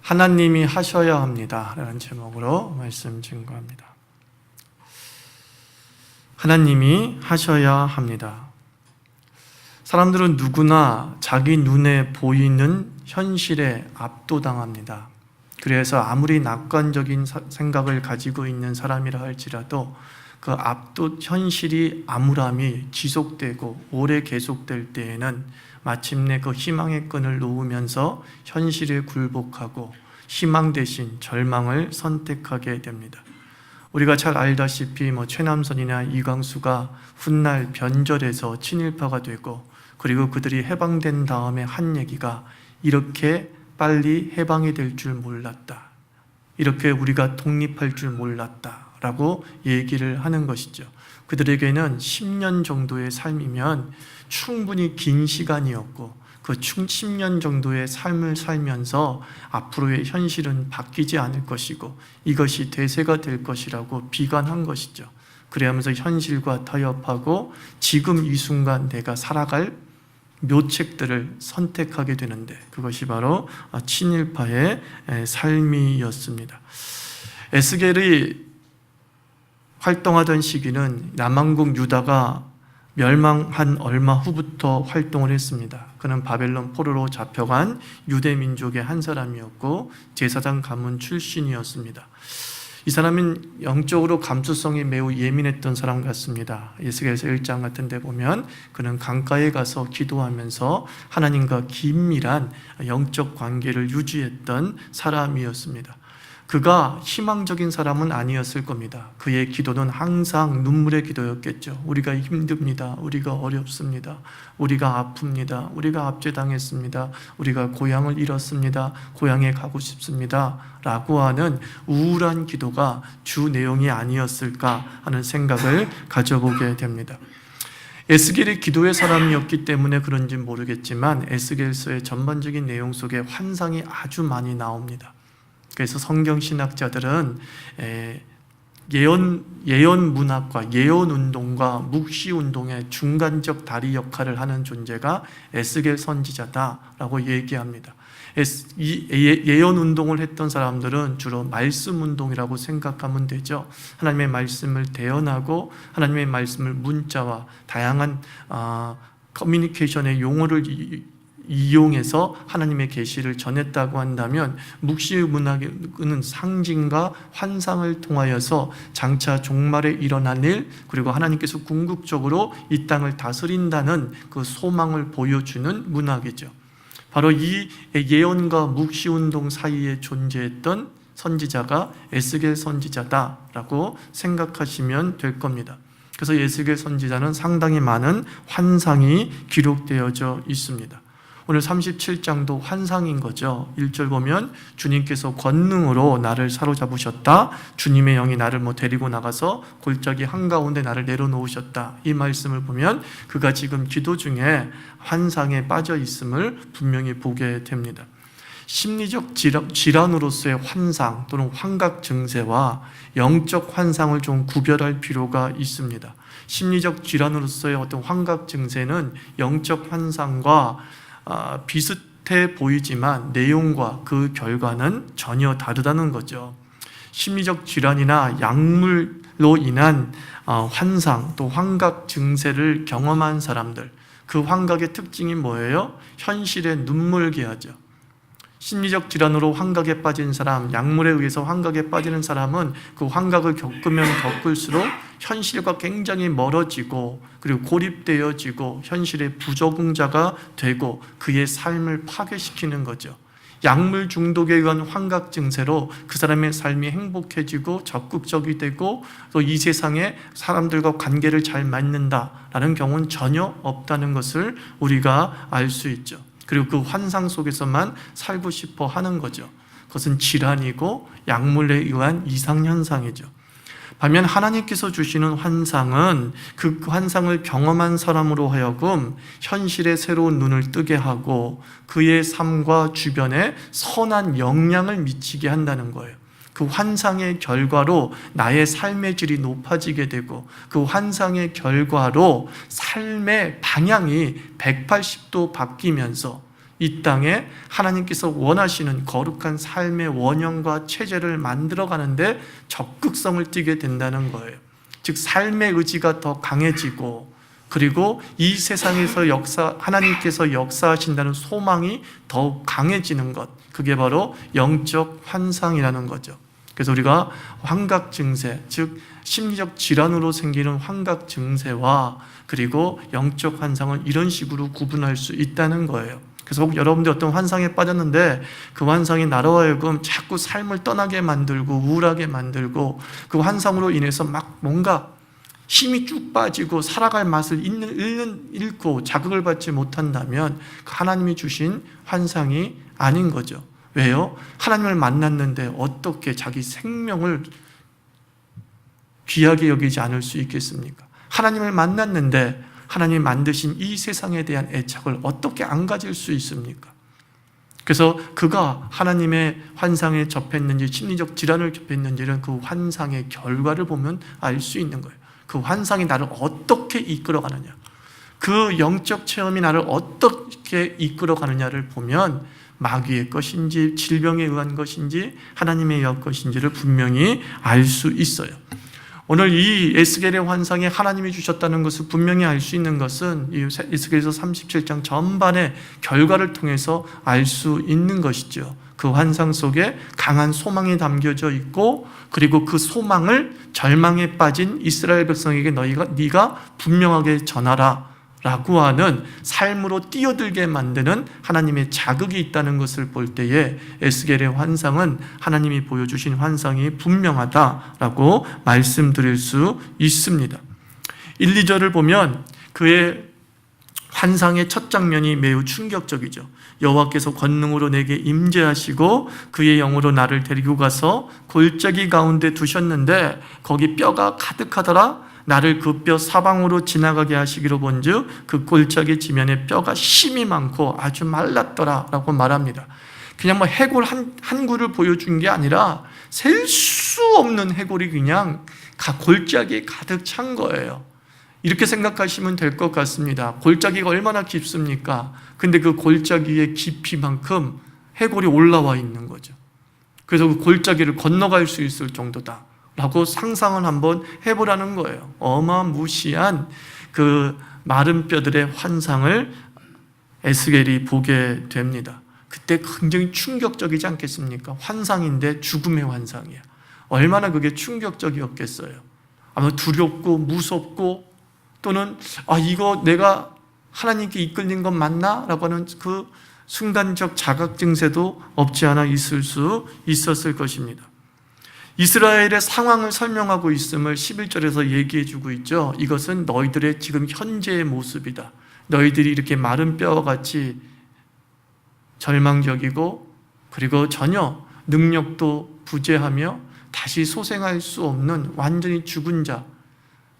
하나님이 하셔야 합니다 라는 제목으로 말씀 증거합니다. 하나님이 하셔야 합니다. 사람들은 누구나 자기 눈에 보이는 현실에 압도당합니다. 그래서 아무리 낙관적인 생각을 가지고 있는 사람이라 할지라도 그 현실이 암울함이 지속되고 오래 계속될 때에는 마침내 그 희망의 끈을 놓으면서 현실에 굴복하고 희망 대신 절망을 선택하게 됩니다. 우리가 잘 알다시피 최남선이나 이광수가 훗날 변절해서 친일파가 되고, 그리고 그들이 해방된 다음에 한 얘기가 이렇게 빨리 해방이 될 줄 몰랐다, 이렇게 우리가 독립할 줄 몰랐다 라고 얘기를 하는 것이죠. 그들에게는 10년 정도의 삶이면 충분히 긴 시간이었고, 그 10년 정도의 삶을 살면서 앞으로의 현실은 바뀌지 않을 것이고 이것이 대세가 될 것이라고 비관한 것이죠. 그러면서 현실과 타협하고 지금 이 순간 내가 살아갈 묘책들을 선택하게 되는데, 그것이 바로 친일파의 삶이었습니다. 에스겔이 활동하던 시기는 남왕국 유다가 멸망한 얼마 후부터 활동을 했습니다. 그는 바벨론 포로로 잡혀간 유대 민족의 한 사람이었고 제사장 가문 출신이었습니다. 이 사람은 영적으로 감수성이 매우 예민했던 사람 같습니다. 에스겔서 1장 같은 데 보면 그는 강가에 가서 기도하면서 하나님과 긴밀한 영적 관계를 유지했던 사람이었습니다. 그가 희망적인 사람은 아니었을 겁니다. 그의 기도는 항상 눈물의 기도였겠죠. 우리가 힘듭니다. 우리가 어렵습니다. 우리가 아픕니다. 우리가 압제당했습니다. 우리가 고향을 잃었습니다. 고향에 가고 싶습니다 라고 하는 우울한 기도가 주 내용이 아니었을까 하는 생각을 가져보게 됩니다. 에스겔이 기도의 사람이었기 때문에 그런지 모르겠지만 에스겔서의 전반적인 내용 속에 환상이 아주 많이 나옵니다. 그래서 성경신학자들은 예언 문학과 예언 운동과 묵시 운동의 중간적 다리 역할을 하는 존재가 에스겔 선지자다라고 얘기합니다. 예언 운동을 했던 사람들은 주로 말씀 운동이라고 생각하면 되죠. 하나님의 말씀을 대언하고 하나님의 말씀을 문자와 다양한 커뮤니케이션의 용어를 이용해서 하나님의 계시를 전했다고 한다면, 묵시 문학은 상징과 환상을 통하여서 장차 종말에 일어날 일, 그리고 하나님께서 궁극적으로 이 땅을 다스린다는 그 소망을 보여주는 문학이죠. 바로 이 예언과 묵시 운동 사이에 존재했던 선지자가 에스겔 선지자다라고 생각하시면 될 겁니다. 그래서 에스겔 선지자는 상당히 많은 환상이 기록되어져 있습니다. 오늘 37장도 환상인 거죠. 1절 보면 주님께서 권능으로 나를 사로잡으셨다. 주님의 영이 나를 데리고 나가서 골짜기 한가운데 나를 내려놓으셨다. 이 말씀을 보면 그가 지금 기도 중에 환상에 빠져 있음을 분명히 보게 됩니다. 심리적 질환으로서의 환상 또는 환각 증세와 영적 환상을 좀 구별할 필요가 있습니다. 심리적 질환으로서의 어떤 환각 증세는 영적 환상과 비슷해 보이지만 내용과 그 결과는 전혀 다르다는 거죠. 심리적 질환이나 약물로 인한 환상 또 환각 증세를 경험한 사람들, 그 환각의 특징이 뭐예요? 현실에 눈물게 하죠. 심리적 질환으로 환각에 빠진 사람, 약물에 의해서 환각에 빠지는 사람은 그 환각을 겪으면 겪을수록 현실과 굉장히 멀어지고, 그리고 고립되어지고 현실의 부적응자가 되고 그의 삶을 파괴시키는 거죠. 약물 중독에 의한 환각 증세로 그 사람의 삶이 행복해지고 적극적이 되고 또 이 세상에 사람들과 관계를 잘 맺는다라는 경우는 전혀 없다는 것을 우리가 알 수 있죠. 그리고 그 환상 속에서만 살고 싶어 하는 거죠. 그것은 질환이고 약물에 의한 이상현상이죠. 반면 하나님께서 주시는 환상은 그 환상을 경험한 사람으로 하여금 현실에 새로운 눈을 뜨게 하고 그의 삶과 주변에 선한 영향을 미치게 한다는 거예요. 그 환상의 결과로 나의 삶의 질이 높아지게 되고 그 환상의 결과로 삶의 방향이 180도 바뀌면서 이 땅에 하나님께서 원하시는 거룩한 삶의 원형과 체제를 만들어가는데 적극성을 띠게 된다는 거예요. 즉 삶의 의지가 더 강해지고, 그리고 이 세상에서 하나님께서 역사하신다는 소망이 더욱 강해지는 것, 그게 바로 영적 환상이라는 거죠. 그래서 우리가 환각 증세, 즉 심리적 질환으로 생기는 환각 증세와 그리고 영적 환상은 이런 식으로 구분할 수 있다는 거예요. 그래서 혹 여러분들 어떤 환상에 빠졌는데 그 환상이 나로 하여금 자꾸 삶을 떠나게 만들고 우울하게 만들고, 그 환상으로 인해서 막 뭔가 힘이 쭉 빠지고 살아갈 맛을 잃고 자극을 받지 못한다면 그 하나님이 주신 환상이 아닌 거죠. 왜요? 하나님을 만났는데 어떻게 자기 생명을 귀하게 여기지 않을 수 있겠습니까? 하나님을 만났는데 하나님이 만드신 이 세상에 대한 애착을 어떻게 안 가질 수 있습니까? 그래서 그가 하나님의 환상에 접했는지 심리적 질환을 접했는지는 그 환상의 결과를 보면 알 수 있는 거예요. 그 환상이 나를 어떻게 이끌어가느냐, 그 영적 체험이 나를 어떻게 이끌어가느냐를 보면 마귀의 것인지 질병에 의한 것인지 하나님에 의한 것인지를 분명히 알 수 있어요. 오늘 이 에스겔의 환상에 하나님이 주셨다는 것을 분명히 알 수 있는 것은 이 에스겔서 37장 전반의 결과를 통해서 알 수 있는 것이죠. 그 환상 속에 강한 소망이 담겨져 있고, 그리고 그 소망을 절망에 빠진 이스라엘 백성에게 네가 분명하게 전하라 라고 하는 삶으로 뛰어들게 만드는 하나님의 자극이 있다는 것을 볼 때에 에스겔의 환상은 하나님이 보여주신 환상이 분명하다라고 말씀드릴 수 있습니다. 1, 2절을 보면 그의 환상의 첫 장면이 매우 충격적이죠. 여호와께서 권능으로 내게 임재하시고 그의 영으로 나를 데리고 가서 골짜기 가운데 두셨는데 거기 뼈가 가득하더라. 나를 그 뼈 사방으로 지나가게 하시기로 본즉 그 골짜기 지면에 뼈가 심이 많고 아주 말랐더라 라고 말합니다. 그냥 뭐 해골 한 구를 보여준 게 아니라 셀 수 없는 해골이 그냥 골짜기에 가득 찬 거예요. 이렇게 생각하시면 될 것 같습니다. 골짜기가 얼마나 깊습니까? 근데 그 골짜기의 깊이만큼 해골이 올라와 있는 거죠. 그래서 그 골짜기를 건너갈 수 있을 정도다 라고 상상을 한번 해보라는 거예요. 어마무시한 그 마른 뼈들의 환상을 에스겔이 보게 됩니다. 그때 굉장히 충격적이지 않겠습니까? 환상인데 죽음의 환상이야. 얼마나 그게 충격적이었겠어요. 아마 두렵고 무섭고, 또는 이거 내가 하나님께 이끌린 건 맞나? 라고 하는 그 순간적 자각 증세도 없지 않아 있을 수 있었을 것입니다. 이스라엘의 상황을 설명하고 있음을 11절에서 얘기해 주고 있죠. 이것은 너희들의 지금 현재의 모습이다. 너희들이 이렇게 마른 뼈와 같이 절망적이고, 그리고 전혀 능력도 부재하며 다시 소생할 수 없는 완전히 죽은 자,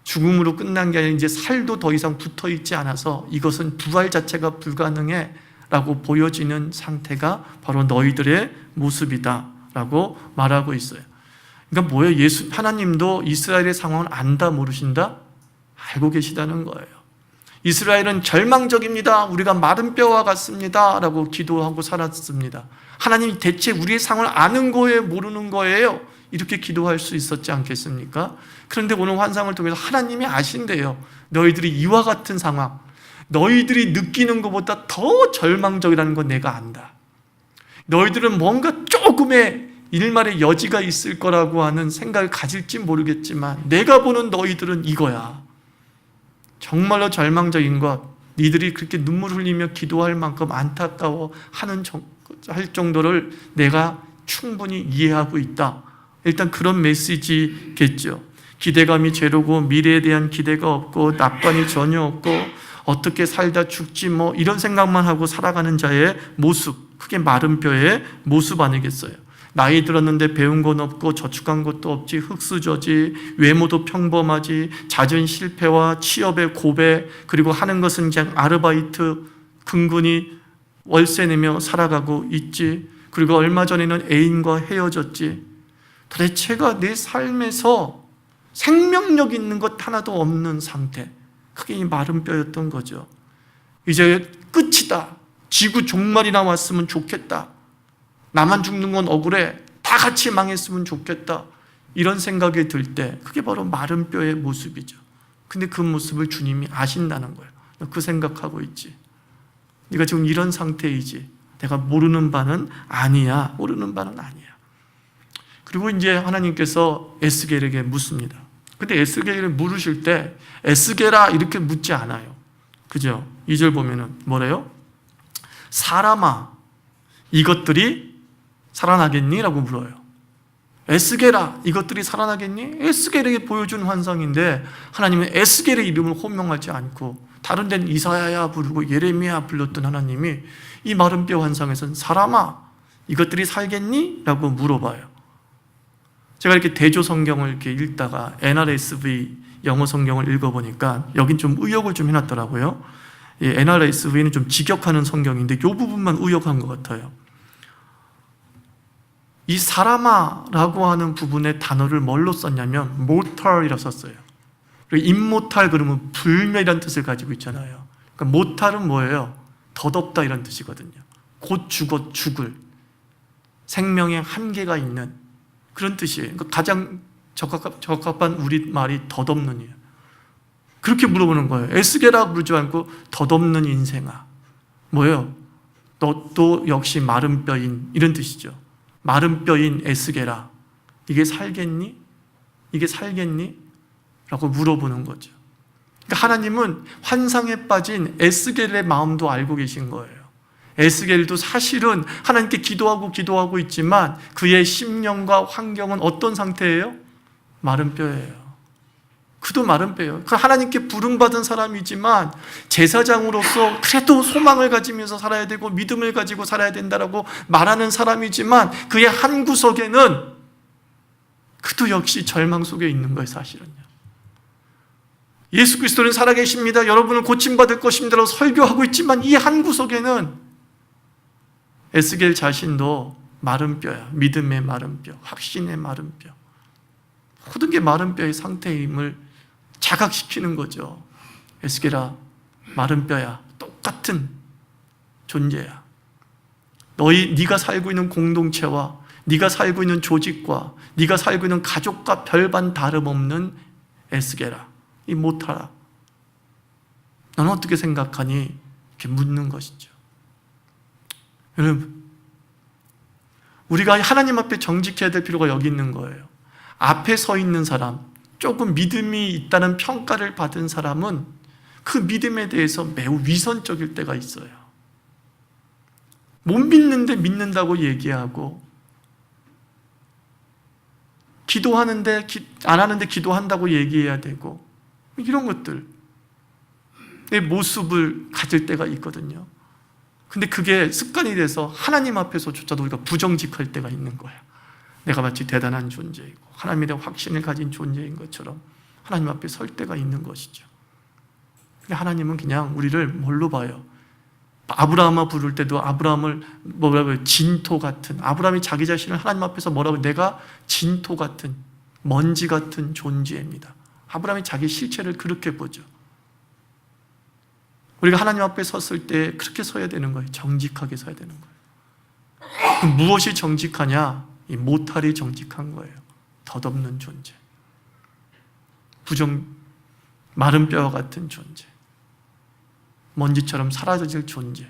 죽음으로 끝난 게 아니라 이제 살도 더 이상 붙어 있지 않아서 이것은 부활 자체가 불가능해 라고 보여지는 상태가 바로 너희들의 모습이다 라고 말하고 있어요. 그러니까 뭐예요? 하나님도 이스라엘의 상황을 안다 모르신다? 알고 계시다는 거예요. 이스라엘은 절망적입니다. 우리가 마른 뼈와 같습니다 라고 기도하고 살았습니다. 하나님이 대체 우리의 상황을 아는 거예요? 모르는 거예요? 이렇게 기도할 수 있었지 않겠습니까? 그런데 오늘 환상을 통해서 하나님이 아신대요. 너희들이 이와 같은 상황, 너희들이 느끼는 것보다 더 절망적이라는 건 내가 안다. 너희들은 뭔가 조금의 일말의 여지가 있을 거라고 하는 생각을 가질지 모르겠지만 내가 보는 너희들은 이거야. 정말로 절망적인 것, 니들이 그렇게 눈물 흘리며 기도할 만큼 안타까워 할 정도를 내가 충분히 이해하고 있다. 일단 그런 메시지겠죠. 기대감이 제로고 미래에 대한 기대가 없고 낙관이 전혀 없고 어떻게 살다 죽지 뭐 이런 생각만 하고 살아가는 자의 모습, 그게 마른 뼈의 모습 아니겠어요? 나이 들었는데 배운 건 없고 저축한 것도 없지, 흙수저지, 외모도 평범하지, 잦은 실패와 취업의 고백, 그리고 하는 것은 그냥 아르바이트 근근히 월세 내며 살아가고 있지, 그리고 얼마 전에는 애인과 헤어졌지. 도대체가 내 삶에서 생명력 있는 것 하나도 없는 상태, 그게 이 마른 뼈였던 거죠. 이제 끝이다, 지구 종말이나 왔으면 좋겠다. 나만 죽는 건 억울해. 다 같이 망했으면 좋겠다. 이런 생각이 들 때 그게 바로 마른 뼈의 모습이죠. 근데 그 모습을 주님이 아신다는 거예요. 너 그 생각하고 있지. 네가 지금 이런 상태이지. 내가 모르는 바는 아니야. 모르는 바는 아니야. 그리고 이제 하나님께서 에스겔에게 묻습니다. 근데 에스겔을 물으실 때 에스겔아 이렇게 묻지 않아요. 그죠? 2절 보면은 뭐래요? 사람아 이것들이 살아나겠니? 라고 물어요. 에스겔아 이것들이 살아나겠니? 에스겔에게 보여준 환상인데 하나님은 에스겔의 이름을 호명하지 않고 다른 데는 이사야야 부르고 예레미야 불렀던 하나님이 이 마른 뼈 환상에서는 사람아 이것들이 살겠니? 라고 물어봐요. 제가 이렇게 대조 성경을 이렇게 읽다가 NRSV 영어 성경을 읽어보니까 여긴 좀 의역을 좀 해놨더라고요. NRSV는 좀 직역하는 성경인데 이 부분만 의역한 것 같아요. 이 사람아라고 하는 부분의 단어를 뭘로 썼냐면 mortal이라고 썼어요. 그리고 immotal 그러면 불멸이라는 뜻을 가지고 있잖아요. 그러니까 mortal은 뭐예요? 덧없다 이런 뜻이거든요. 곧 죽을 생명의 한계가 있는 그런 뜻이에요. 그러니까 가장 적합한 우리말이 덧없는이에요. 그렇게 물어보는 거예요. 에스겔아 물지 않고 덧없는 인생아. 뭐예요? 너도 역시 마른 뼈인 이런 뜻이죠. 마른 뼈인 에스겔아 이게 살겠니? 이게 살겠니? 라고 물어보는 거죠. 그러니까 하나님은 환상에 빠진 에스겔의 마음도 알고 계신 거예요. 에스겔도 사실은 하나님께 기도하고 있지만 그의 심령과 환경은 어떤 상태예요? 마른 뼈예요. 그도 마른 뼈예요. 그 하나님께 부름받은 사람이지만 제사장으로서 그래도 소망을 가지면서 살아야 되고 믿음을 가지고 살아야 된다라고 말하는 사람이지만 그의 한 구석에는 그도 역시 절망 속에 있는 거예요. 사실은요. 예수 그리스도는 살아계십니다. 여러분을 고침받을 것입니다라고 설교하고 있지만 이 한 구석에는 에스겔 자신도 마른 뼈야. 믿음의 마른 뼈, 확신의 마른 뼈. 모든 게 마른 뼈의 상태임을 자각시키는 거죠. 에스겔아, 마른 뼈야. 똑같은 존재야. 네가 살고 있는 공동체와 네가 살고 있는 조직과 네가 살고 있는 가족과 별반 다름없는 에스겔아, 이 못하라. 너는 어떻게 생각하니? 이렇게 묻는 것이죠. 여러분, 우리가 하나님 앞에 정직해야 될 필요가 여기 있는 거예요. 앞에 서 있는 사람, 조금 믿음이 있다는 평가를 받은 사람은 그 믿음에 대해서 매우 위선적일 때가 있어요. 못 믿는데 믿는다고 얘기하고, 기도하는데 안 하는데 기도한다고 얘기해야 되고, 이런 것들 내 모습을 가질 때가 있거든요. 근데 그게 습관이 돼서 하나님 앞에서조차도 우리가 부정직할 때가 있는 거야. 내가 마치 대단한 존재이고 하나님에 대한 확신을 가진 존재인 것처럼 하나님 앞에 설 때가 있는 것이죠. 근데 하나님은 그냥 우리를 뭘로 봐요? 아브라함아 부를 때도 아브라함을 뭐라고 해요? 진토 같은, 아브라함이 자기 자신을 하나님 앞에서 뭐라고 해요? 내가 진토 같은, 먼지 같은 존재입니다. 아브라함이 자기 실체를 그렇게 보죠. 우리가 하나님 앞에 섰을 때 그렇게 서야 되는 거예요. 정직하게 서야 되는 거예요. 그럼 무엇이 정직하냐? 이 모탈이 정직한 거예요. 덧없는 존재, 마른 뼈와 같은 존재, 먼지처럼 사라질 존재.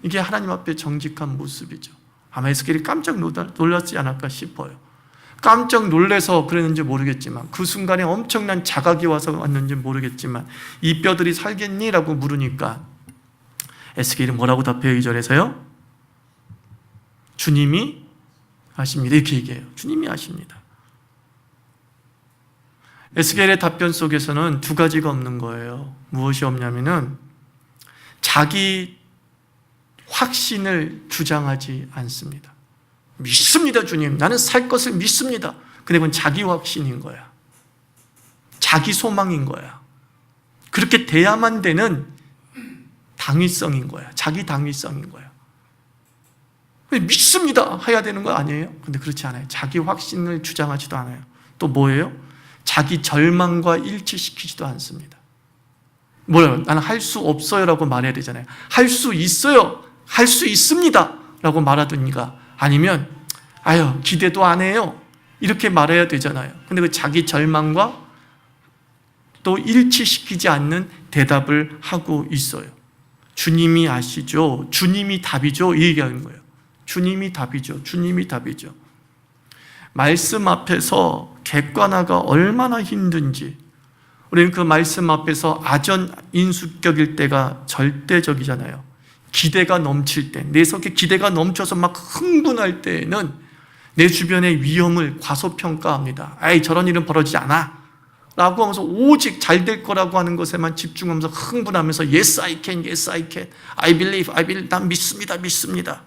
이게 하나님 앞에 정직한 모습이죠. 아마 에스겔이 깜짝 놀랐지 않을까 싶어요. 깜짝 놀라서 그랬는지 모르겠지만 그 순간에 엄청난 자각이 와서 왔는지 모르겠지만 이 뼈들이 살겠니? 라고 물으니까 에스겔이 뭐라고 답해요? 2절에서요. 주님이 아십니다. 이렇게 얘기해요. 주님이 아십니다. 에스겔의 답변 속에서는 두 가지가 없는 거예요. 무엇이 없냐면은 자기 확신을 주장하지 않습니다. 믿습니다, 주님. 나는 살 것을 믿습니다. 근데 그건 자기 확신인 거야. 자기 소망인 거야. 그렇게 돼야만 되는 당위성인 거야. 자기 당위성인 거야. 믿습니다 해야 되는 거 아니에요? 근데 그렇지 않아요. 자기 확신을 주장하지도 않아요. 또 뭐예요? 자기 절망과 일치시키지도 않습니다. 뭐래요? 나는 할 수 없어요 라고 말해야 되잖아요. 할 수 있어요. 할 수 있습니다 라고 말하든가, 아니면 아유 기대도 안 해요 이렇게 말해야 되잖아요. 근데 그 자기 절망과 또 일치시키지 않는 대답을 하고 있어요. 주님이 아시죠? 주님이 답이죠? 이 얘기하는 거예요. 주님이 답이죠. 주님이 답이죠. 말씀 앞에서 객관화가 얼마나 힘든지, 우리는 그 말씀 앞에서 아전인수격일 때가 절대적이잖아요. 기대가 넘칠 때, 내 속에 기대가 넘쳐서 막 흥분할 때에는 내 주변의 위험을 과소평가합니다. 아이 저런 일은 벌어지지 않아 라고 하면서 오직 잘 될 거라고 하는 것에만 집중하면서 흥분하면서 Yes I can, Yes I can, I believe, 난 믿습니다, 믿습니다.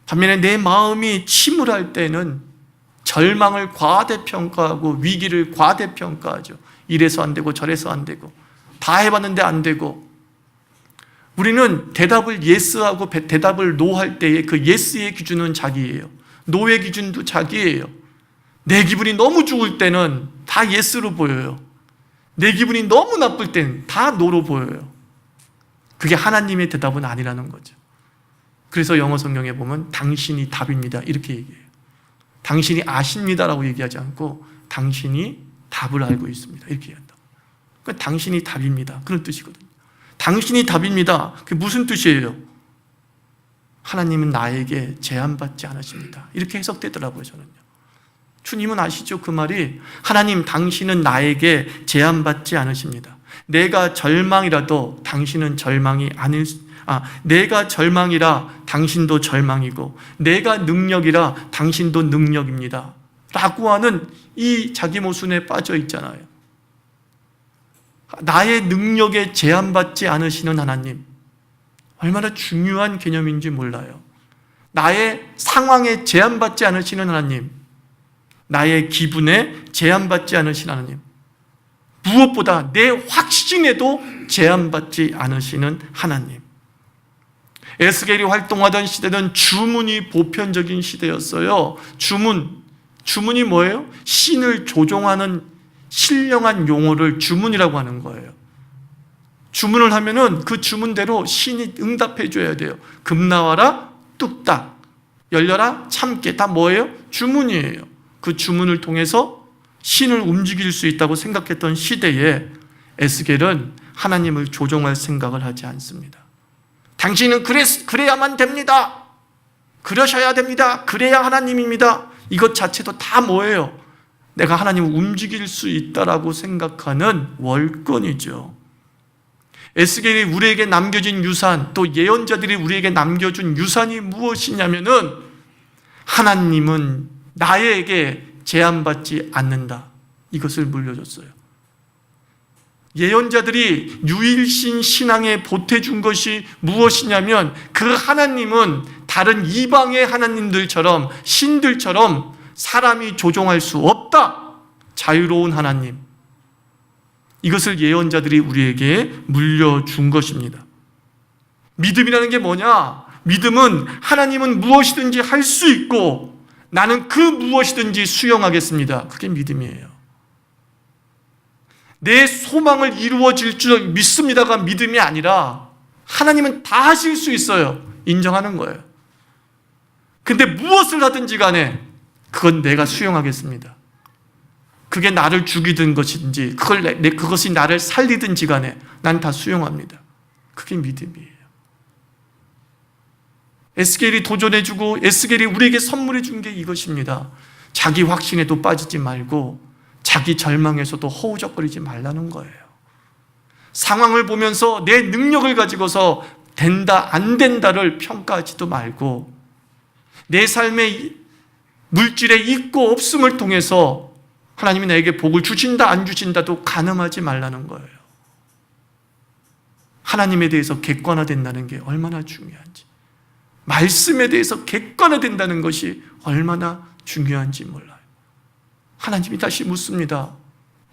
반면에 내 마음이 침울할 때는 절망을 과대평가하고 위기를 과대평가하죠. 이래서 안 되고 저래서 안 되고 다 해봤는데 안 되고. 우리는 대답을 예스하고 대답을 노할 때에 그 예스의 기준은 자기예요. 노의 기준도 자기예요. 내 기분이 너무 좋을 때는 다 예스로 보여요. 내 기분이 너무 나쁠 때는 다 노로 보여요. 그게 하나님의 대답은 아니라는 거죠. 그래서 영어 성경에 보면 당신이 답입니다 이렇게 얘기해요. 당신이 아십니다라고 얘기하지 않고 당신이 답을 알고 있습니다 이렇게 얘기한다. 그러니까 당신이 답입니다 그런 뜻이거든요. 당신이 답입니다. 그게 무슨 뜻이에요? 하나님은 나에게 제한받지 않으십니다 이렇게 해석되더라고요. 저는요. 주님은 아시죠? 그 말이 하나님 당신은 나에게 제한받지 않으십니다. 내가 절망이라도 당신은 절망이 아닐 내가 절망이라 당신도 절망이고 내가 능력이라 당신도 능력입니다 라고 하는 이 자기 모순에 빠져 있잖아요. 나의 능력에 제한받지 않으시는 하나님, 얼마나 중요한 개념인지 몰라요. 나의 상황에 제한받지 않으시는 하나님, 나의 기분에 제한받지 않으시는 하나님, 무엇보다 내 확신에도 제한받지 않으시는 하나님. 에스겔이 활동하던 시대는 주문이 보편적인 시대였어요. 주문이 뭐예요? 신을 조종하는 신령한 용어를 주문이라고 하는 거예요. 주문을 하면은 그 주문대로 신이 응답해 줘야 돼요. 금 나와라 뚝딱, 열려라 참깨, 다 뭐예요? 주문이에요. 그 주문을 통해서 신을 움직일 수 있다고 생각했던 시대에 에스겔은 하나님을 조종할 생각을 하지 않습니다. 당신은 그래야만 됩니다. 그러셔야 됩니다. 그래야 하나님입니다. 이것 자체도 다 뭐예요? 내가 하나님을 움직일 수 있다라고 생각하는 월권이죠. 에스겔이 우리에게 남겨진 유산, 또 예언자들이 우리에게 남겨준 유산이 무엇이냐면은 하나님은 나에게 제한받지 않는다. 이것을 물려줬어요. 예언자들이 유일신 신앙에 보태준 것이 무엇이냐면 그 하나님은 다른 이방의 하나님들처럼 신들처럼 사람이 조종할 수 없다. 자유로운 하나님. 이것을 예언자들이 우리에게 물려준 것입니다. 믿음이라는 게 뭐냐? 믿음은 하나님은 무엇이든지 할 수 있고 나는 그 무엇이든지 수용하겠습니다. 그게 믿음이에요. 내 소망을 이루어질 줄 믿습니다가 믿음이 아니라 하나님은 다 하실 수 있어요. 인정하는 거예요. 근데 무엇을 하든지 간에 그건 내가 수용하겠습니다. 그게 나를 죽이든 것인지 그것이 나를 살리든지 간에 난 다 수용합니다. 그게 믿음이에요. 에스겔이 도전해주고 에스겔이 우리에게 선물해준 게 이것입니다. 자기 확신에도 빠지지 말고 자기 절망에서도 허우적거리지 말라는 거예요. 상황을 보면서 내 능력을 가지고서 된다 안 된다를 평가하지도 말고 내 삶의 물질에 있고 없음을 통해서 하나님이 나에게 복을 주신다 안 주신다도 가늠하지 말라는 거예요. 하나님에 대해서 객관화된다는 게 얼마나 중요한지, 말씀에 대해서 객관화된다는 것이 얼마나 중요한지 몰라요. 하나님이 다시 묻습니다.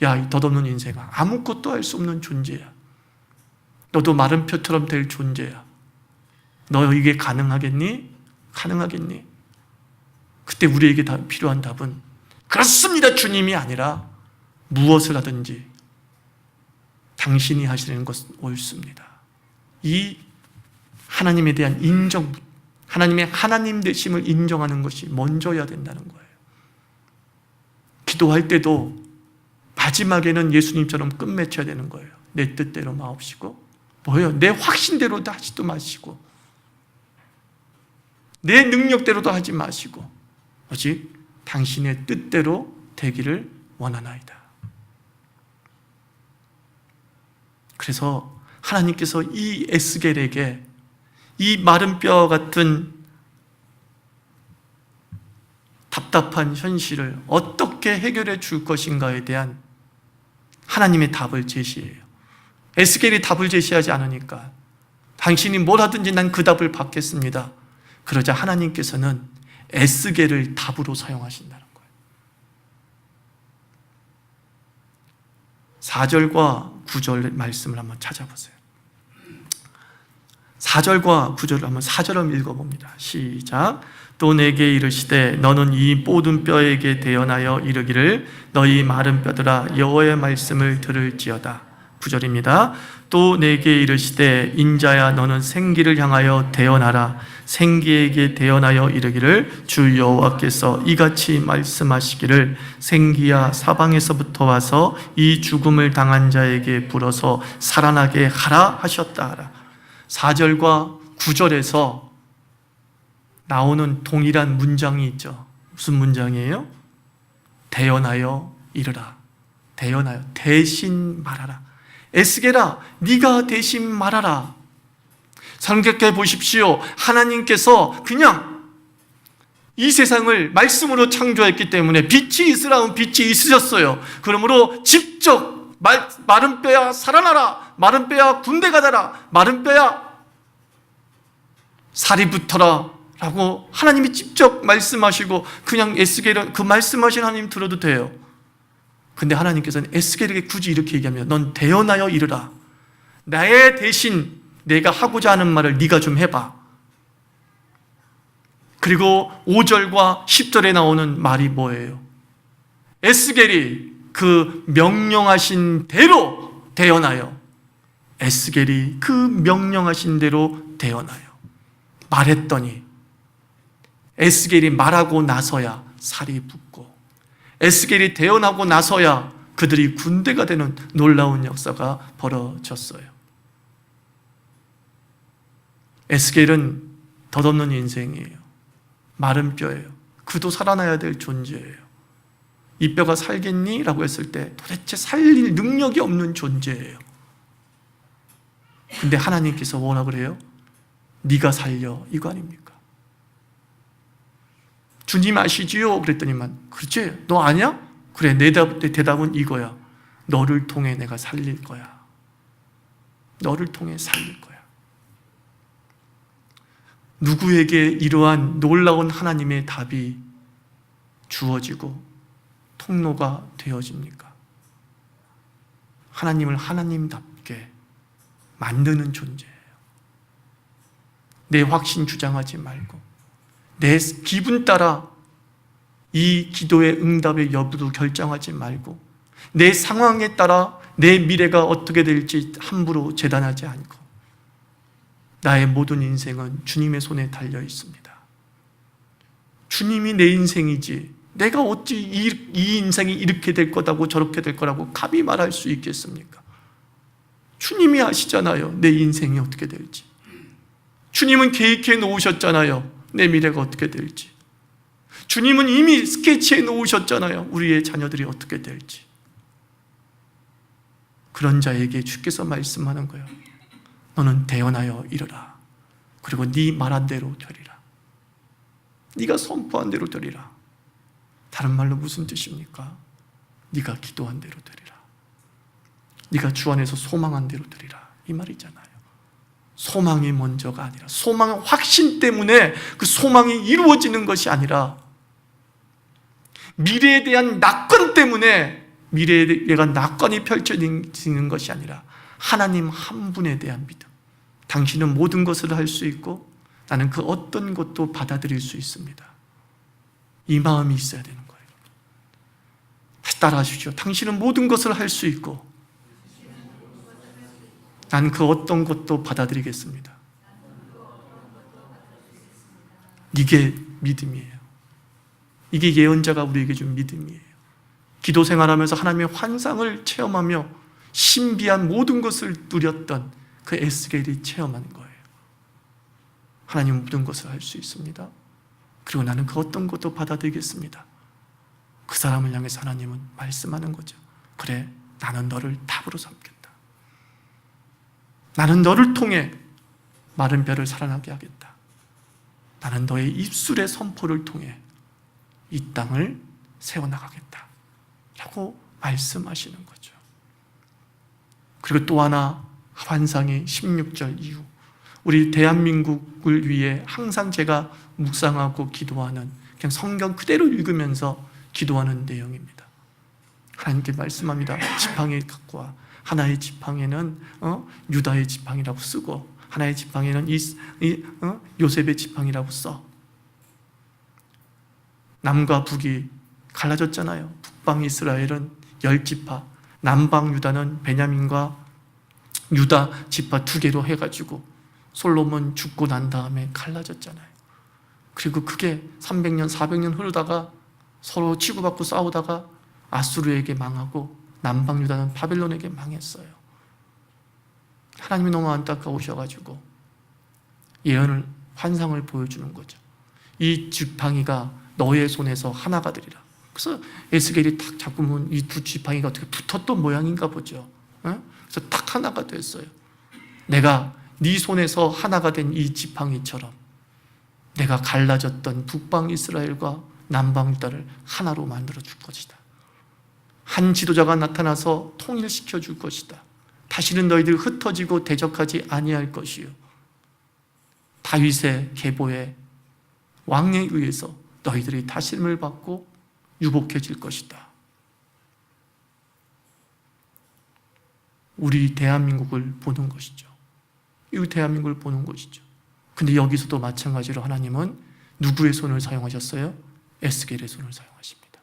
야, 이 덧없는 인생아, 아무것도 할 수 없는 존재야. 너도 마른 표처럼 될 존재야. 너 이게 가능하겠니? 가능하겠니? 그때 우리에게 필요한 답은 그렇습니다 주님이 아니라 무엇을 하든지 당신이 하시는 것은 옳습니다. 이 하나님에 대한 인정, 하나님의 하나님 되심을 인정하는 것이 먼저여야 된다는 거예요. 기도할 때도 마지막에는 예수님처럼 끝맺혀야 되는 거예요. 내 뜻대로 마옵시고, 뭐예요? 내 확신대로도 하지도 마시고, 내 능력대로도 하지 마시고, 오직 당신의 뜻대로 되기를 원하나이다. 그래서 하나님께서 이 에스겔에게 이 마른 뼈 같은 답답한 현실을 어떻게 해결해 줄 것인가에 대한 하나님의 답을 제시해요. 에스겔이 답을 제시하지 않으니까 당신이 뭘 하든지 난 그 답을 받겠습니다. 그러자 하나님께서는 에스겔을 답으로 사용하신다는 거예요. 4절과 9절 말씀을 한번 찾아보세요. 4절과 9절을 한번 4절을 읽어봅니다. 시작. 또 내게 이르시되 너는 이 모든 뼈에게 대언하여 이르기를 너희 마른 뼈들아 여호와의 말씀을 들을지어다. 9절입니다. 또 내게 이르시되 인자야 너는 생기를 향하여 대언하라. 생기에게 대언하여 이르기를 주 여호와께서 이같이 말씀하시기를 생기야 사방에서부터 와서 이 죽음을 당한 자에게 불어서 살아나게 하라 하셨다 하라. 4절과 9절에서 나오는 동일한 문장이 있죠. 무슨 문장이에요? 대언하여 이르라. 대언하여, 대신 말하라. 에스겔아, 네가 대신 말하라. 생각해 보십시오. 하나님께서 그냥 이 세상을 말씀으로 창조했기 때문에 빛이 있으라면 빛이 있으셨어요. 그러므로 직접 마른 뼈야 살아나라, 마른 뼈야 군대 가다라, 마른 뼈야 살이 붙어라 라고 하나님이 직접 말씀하시고 그냥 에스겔은 그 말씀하신 하나님 들어도 돼요. 근데 하나님께서는 에스겔에게 굳이 이렇게 얘기합니다. 넌 대언하여 이르라. 나의 대신 내가 하고자 하는 말을 네가 좀 해봐. 그리고 5절과 10절에 나오는 말이 뭐예요? 에스겔이 그 명령하신 대로 대언하여, 에스겔이 그 명령하신 대로 대언하여 말했더니 에스겔이 말하고 나서야 살이 붙고 에스겔이 대언하고 나서야 그들이 군대가 되는 놀라운 역사가 벌어졌어요. 에스겔은 덧없는 인생이에요. 마른 뼈예요. 그도 살아나야 될 존재예요. 이 뼈가 살겠니? 라고 했을 때 도대체 살릴 능력이 없는 존재예요. 근데 하나님께서 뭐라 그래요? 네가 살려, 이거 아닙니까? 주님 아시지요? 그랬더니만 그렇지? 너 아냐? 그래, 내 대답은 이거야. 너를 통해 내가 살릴 거야. 너를 통해 살릴 거야. 누구에게 이러한 놀라운 하나님의 답이 주어지고 통로가 되어집니까? 하나님을 하나님답게 만드는 존재예요. 내 확신 주장하지 말고 내 기분 따라 이 기도의 응답의 여부도 결정하지 말고 내 상황에 따라 내 미래가 어떻게 될지 함부로 재단하지 않고 나의 모든 인생은 주님의 손에 달려 있습니다. 주님이 내 인생이지 내가 어찌 이 인생이 이렇게 될 거다고 저렇게 될 거라고 감히 말할 수 있겠습니까? 주님이 아시잖아요. 내 인생이 어떻게 될지. 주님은 계획해 놓으셨잖아요. 내 미래가 어떻게 될지. 주님은 이미 스케치해 놓으셨잖아요. 우리의 자녀들이 어떻게 될지. 그런 자에게 주께서 말씀하는 거예요. 너는 대언하여 이르라. 그리고 네 말한 대로 되리라. 네가 선포한 대로 되리라. 다른 말로 무슨 뜻입니까? 네가 기도한 대로 되리라. 네가 주 안에서 소망한 대로 되리라. 이 말이잖아요. 소망이 먼저가 아니라 소망은 확신 때문에 그 소망이 이루어지는 것이 아니라 미래에 대한 낙관 때문에 미래에 대한 낙관이 펼쳐지는 것이 아니라 하나님 한 분에 대한 믿음. 당신은 모든 것을 할 수 있고 나는 그 어떤 것도 받아들일 수 있습니다. 이 마음이 있어야 되는 거예요. 따라 하십시오. 당신은 모든 것을 할 수 있고 나는 그 어떤 것도 받아들이겠습니다. 이게 믿음이에요. 이게 예언자가 우리에게 준 믿음이에요. 기도 생활하면서 하나님의 환상을 체험하며 신비한 모든 것을 누렸던 그 에스겔이 체험한 거예요. 하나님은 모든 것을 할 수 있습니다. 그리고 나는 그 어떤 것도 받아들이겠습니다. 그 사람을 향해서 하나님은 말씀하는 거죠. 그래, 나는 너를 답으로 삼겠다. 나는 너를 통해 마른 뼈를 살아나게 하겠다. 나는 너의 입술의 선포를 통해 이 땅을 세워나가겠다 라고 말씀하시는 거죠. 그리고 또 하나 환상의 16절 이후, 우리 대한민국을 위해 항상 제가 묵상하고 기도하는, 그냥 성경 그대로 읽으면서 기도하는 내용입니다. 하나님께 말씀합니다. 지팡이 갖고 와. 하나의 지팡이는 유다의 지팡이라고 쓰고, 하나의 지팡이는 요셉의 지팡이라고 써. 남과 북이 갈라졌잖아요. 북방 이스라엘은 10지파, 남방 유다는 베냐민과 유다 지파 2개로 해가지고 솔로몬 죽고 난 다음에 갈라졌잖아요. 그리고 그게 300년, 400년 흐르다가 서로 치고받고 싸우다가 아수르에게 망하고 남방 유다는 바벨론에게 망했어요. 하나님이 너무 안타까우셔가지고 예언을, 환상을 보여주는 거죠. 이 지팡이가 너의 손에서 하나가 되리라. 그래서 에스겔이 딱 잡으면 이 두 지팡이가 어떻게 붙었던 모양인가 보죠. 그래서 딱 하나가 됐어요. 내가 네 손에서 하나가 된 이 지팡이처럼 내가 갈라졌던 북방 이스라엘과 남방 유다를 하나로 만들어 줄 것이다. 한 지도자가 나타나서 통일시켜 줄 것이다. 다시는 너희들 흩어지고 대적하지 아니할 것이요, 다윗의 계보의 왕에 의해서 너희들이 다스림을 받고 유복해질 것이다. 우리 대한민국을 보는 것이죠. 이 대한민국을 보는 것이죠. 근데 여기서도 마찬가지로 하나님은 누구의 손을 사용하셨어요? 에스겔의 손을 사용하십니다.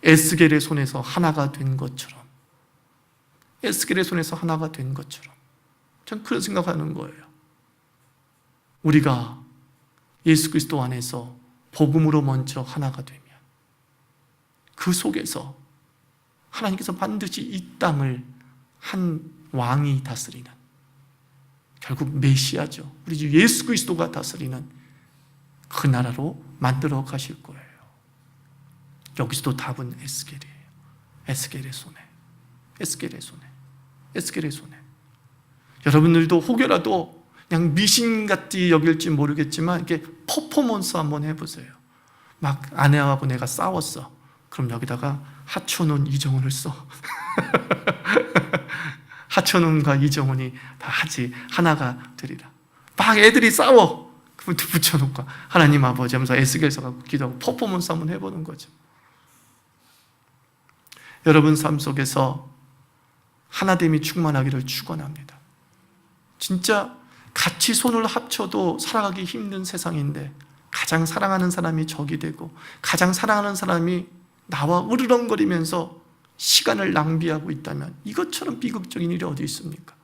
에스겔의 손에서 하나가 된 것처럼, 에스겔의 손에서 하나가 된 것처럼, 전 그런 생각하는 거예요. 우리가 예수 그리스도 안에서 복음으로 먼저 하나가 되면 그 속에서 하나님께서 반드시 이 땅을 한 왕이 다스리는, 결국 메시아죠, 우리 주 예수 그리스도가 다스리는 그 나라로 만들어 가실 거예요. 여기서도 답은 에스겔이에요. 에스겔의 손에, 에스겔의 손에, 에스겔의 손에. 여러분들도 혹여라도 그냥 미신같이 여길지 모르겠지만 이렇게 퍼포먼스 한번 해보세요. 막 아내하고 내가 싸웠어. 그럼 여기다가 하천운 이정훈을 써. 하천운과 이정훈이 다 하지 하나가 되리라. 막 애들이 싸워. 그걸 붙여놓고 하나님 아버지 하면서 에스겔 서가지고 기도하고 퍼포먼스 한번 해보는 거죠. 여러분 삶 속에서 하나됨이 충만하기를 축원합니다. 진짜 같이 손을 합쳐도 살아가기 힘든 세상인데 가장 사랑하는 사람이 적이 되고 가장 사랑하는 사람이 나와 으르렁거리면서 시간을 낭비하고 있다면 이것처럼 비극적인 일이 어디 있습니까?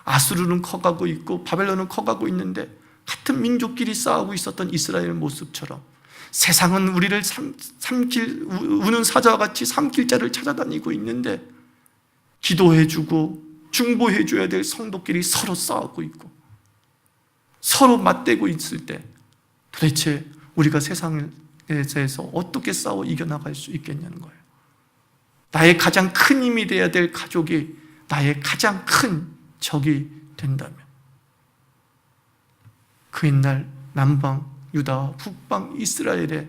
아수르는 커가고 있고 바벨론은 커가고 있는데 같은 민족끼리 싸우고 있었던 이스라엘 모습처럼 세상은 우리를 우는 사자와 같이 삼킬 자를 찾아다니고 있는데 기도해주고 중보해줘야 될 성도끼리 서로 싸우고 있고 서로 맞대고 있을 때 도대체 우리가 세상에서 어떻게 싸워 이겨나갈 수 있겠냐는 거예요. 나의 가장 큰 힘이 되어야 될 가족이 나의 가장 큰 적이 된다면 그 옛날 남방 유다와 북방 이스라엘의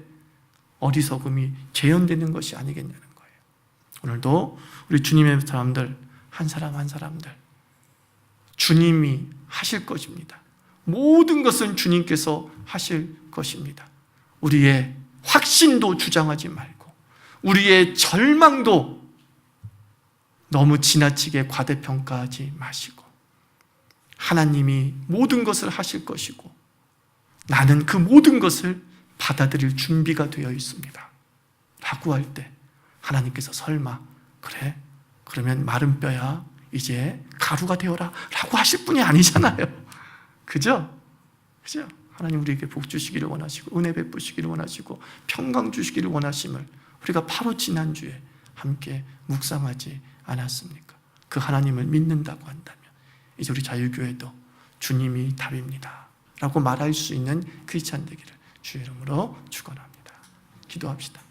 어리석음이 재현되는 것이 아니겠냐는 거예요. 오늘도 우리 주님의 사람들 한 사람 한 사람들 주님이 하실 것입니다. 모든 것은 주님께서 하실 것입니다. 우리의 확신도 주장하지 말고 우리의 절망도 너무 지나치게 과대평가하지 마시고 하나님이 모든 것을 하실 것이고 나는 그 모든 것을 받아들일 준비가 되어 있습니다 라고 할 때 하나님께서 설마 그래? 그러면 마른 뼈야 이제 가루가 되어라 라고 하실 분이 아니잖아요. 그죠? 그죠? 하나님 우리에게 복 주시기를 원하시고 은혜 베푸시기를 원하시고 평강 주시기를 원하심을 우리가 바로 지난주에 함께 묵상하지 않았습니까? 그 하나님을 믿는다고 한다면 이제 우리 자유교회도 주님이 답입니다 라고 말할 수 있는 크리스찬 되기를 주의 이름으로 축원합니다. 기도합시다.